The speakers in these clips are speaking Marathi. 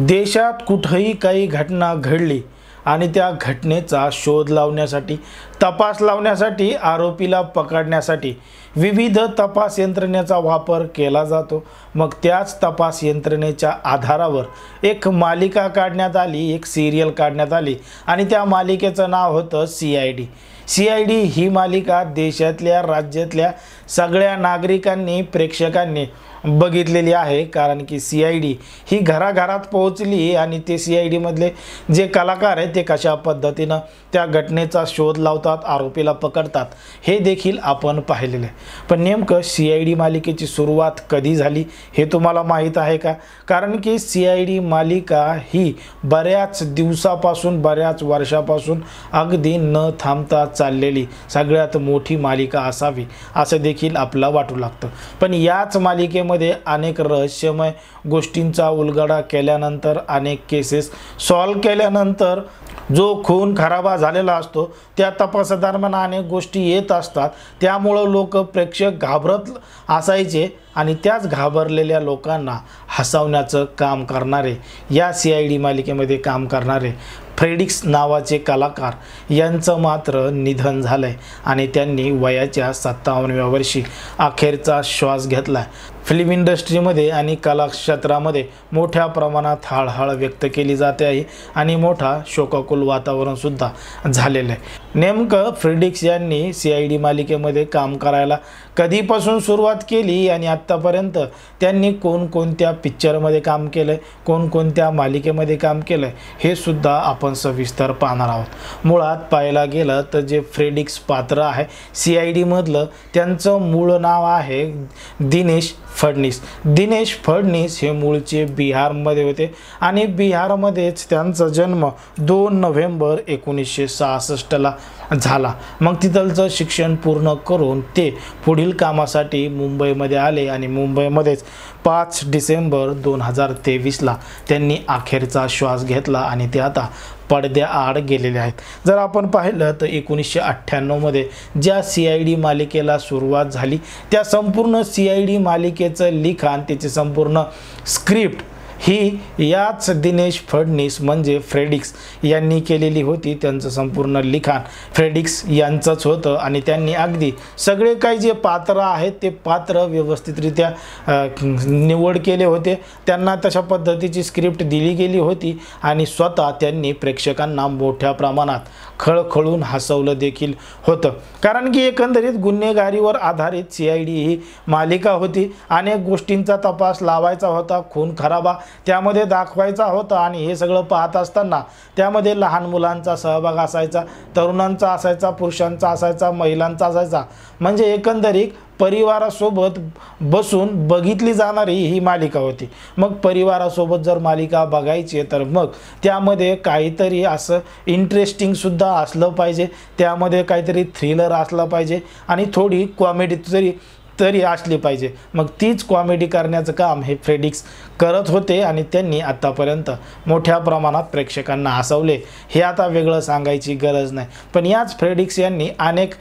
देशात कुठेही काही घटना घडली आणि त्या घटनेचा शोध लावण्यासाठी, तपास लावण्यासाठी, आरोपीला पकडण्यासाठी विविध तपास यंत्रणेचा वापर केला जातो। मग त्याच तपास यंत्रणेच्या आधारावर एक मालिका काढण्यात आली, एक सिरियल काढण्यात आली आणि त्या मालिकेचं नाव होतं CID। CID ही मालिका देशातल्या, राज्यातल्या सगळ्या नागरिकांनी, प्रेक्षकांनी बघितलेली आहे। कारण की CID ही घराघरात पोहोचली आणि ते CID मधले जे कलाकार आहेत ते कशा पद्धतीने त्या घटनेचा शोध लावतात, आरोपीला पकडतात हे देखील आपण पाहिलेले। पण नेमकं CID मालिकेची सुरुवात कधी झाली हे तुम्हाला माहीत आहे का? कारण की CID मालिका ही बऱ्याच दिवसापासून, बऱ्याच वर्षापासून अगदी न थांबता चाललेली सगळ्यात मोठी मालिका असावी असं देखील आपल्याला वाटू लागतं। पण याच मालिकेमध्ये अनेक रहस्यमय गोष्टींचा उलगडा केल्यानंतर, अनेक केसेस सॉल्व केल्यानंतर जो खून खराबा झालेला असतो त्या तपासादरम्यान अनेक गोष्टी येत असतात। त्यामुळे लोक, प्रेक्षक घाबरत असायचे आणि त्याच घाबरलेल्या लोकांना हसवण्याचं काम करणारे, या CID मालिकेमध्ये काम करणारे फ्रेडिक्स नावाचे कलाकार यांचं मात्र निधन झालंय आणि त्यांनी वयाच्या 57व्या वर्षी अखेरचा श्वास घेतला। फिल्म इंडस्ट्रीमध्ये आणि कला क्षेत्रामध्ये मोठ्या प्रमाणात हळहळ व्यक्त केली जाते आहे आणि मोठा शोकाकुल वातावरण सुद्धा झालेलं आहे। नेमकं फ्रेडिक्स यांनी CID मालिकेमध्ये काम करायला कधीपासून सुरुवात केली आणि आत्तापर्यंत त्यांनी कोणकोणत्या पिक्चरमध्ये काम केलंय, कोणकोणत्या मालिकेमध्ये काम केलंय हे सुद्धा आपण सविस्तर पाहणार आहोत। मुळात पाहायला गेलं तर जे फ्रेडिक्स पात्र आहे CID मधलं, त्यांचं मूळ नाव आहे दिनेश फडणीस। दिनेश फडणीस हे मूळचे बिहारमध्ये होते आणि बिहारमध्येच त्यांचा जन्म 2 नोव्हेंबर 1966ला झाला। मग तिथलचं शिक्षण पूर्ण करून ते पुढील कामासाठी मुंबईमध्ये आले आणि मुंबईमध्येच 5 डिसेंबर 2023ला त्यांनी अखेरचा श्वास घेतला आणि ते आता पडद्याआड गेलेले आहेत। जर आपण पाहिलं तर 1998 मध्ये ज्या CID मालिकेला सुरुवात झाली त्या संपूर्ण CID मालिकेचं लिखाण, त्याची संपूर्ण स्क्रिप्ट ही याच दिनेश फडणीस म्हणजे फ्रेडिक्स यांनी केलेली होती। त्यांचं संपूर्ण लिखाण फ्रेडिक्स यांचंच होतं आणि त्यांनी अगदी सगळे काही जे पात्र आहेत ते पात्र व्यवस्थितरित्या निवड केले होते। त्यांना तशा पद्धतीची स्क्रिप्ट दिली गेली होती आणि स्वतः त्यांनी प्रेक्षकांना मोठ्या प्रमाणात खळखळून हसवलं देखील होतं। कारण की एकंदरीत गुन्हेगारीवर आधारित CID ही मालिका होती। अनेक गोष्टींचा तपास लावायचा होता, खून खराबा त्यामध्ये दाखवायचा होता आणि हे सगळं पाहत असताना त्यामध्ये लहान मुलांचा सहभाग असायचा, तरुणांचा असायचा, पुरुषांचा असायचा, महिलांचा असायचा। म्हणजे एकंदरीत परिवारासोबत बसून बघितली जाणारी ही मालिका होती। मग परिवारासोबत जर मालिका बघायची तर मग त्यामध्ये काहीतरी असं इंटरेस्टिंग सुद्धा असलं पाहिजे, त्यामध्ये काहीतरी थ्रिलर असलं पाहिजे आणि थोडी कॉमेडी तरी असली पाहिजे। मग तीच कॉमेडी करण्याचं काम हे फ्रेडिक्स करत होते आणि त्यांनी आतापर्यंत मोठ्या प्रमाणात प्रेक्षकांना हसवले, हे आता वेगळं सांगायची गरज नाही। पण याच फ्रेडिक्स यांनी अनेक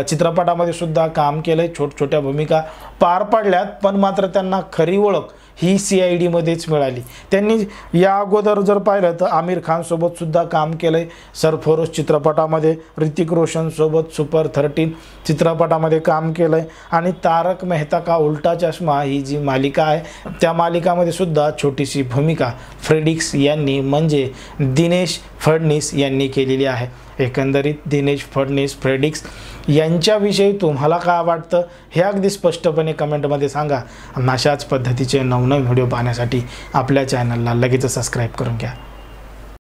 चित्रपटामध्ये सुद्धा काम केलंय, छोट्या भूमिका पार पाडल्यात, पण मात्र त्यांना खरी ओळख ही CID मध्येच मिळाली। त्यांनी या अगोदर जर पाहिलं तर आमिर खान सोबत सुद्धा काम केलंय, सरफरोश चित्रपटामध्ये, ऋतिक रोशन सोबत सुपर 13 चित्रपटामध्ये काम केलंय आणि तारक मेहता का उल्टा चष्मा ही जी मालिका आहे त्या मालिकामध्ये सुद्धा छोटीशी भूमिका फ्रेडिक्स यांनी म्हणजे दिनेश फडणीस यांनी केलेली आहे। एकंदरीत दिनेश फडणीस, फ्रेडिक्स यांच्याविषयी तुम्हाला काय वाटतं हे अगदी स्पष्टपणे कमेंटमध्ये सांगा। अशाच पद्धतीचे नवनवीन व्हिडिओ पाहण्यासाठी आपल्या चॅनलला लगेच सबस्क्राईब करून घ्या।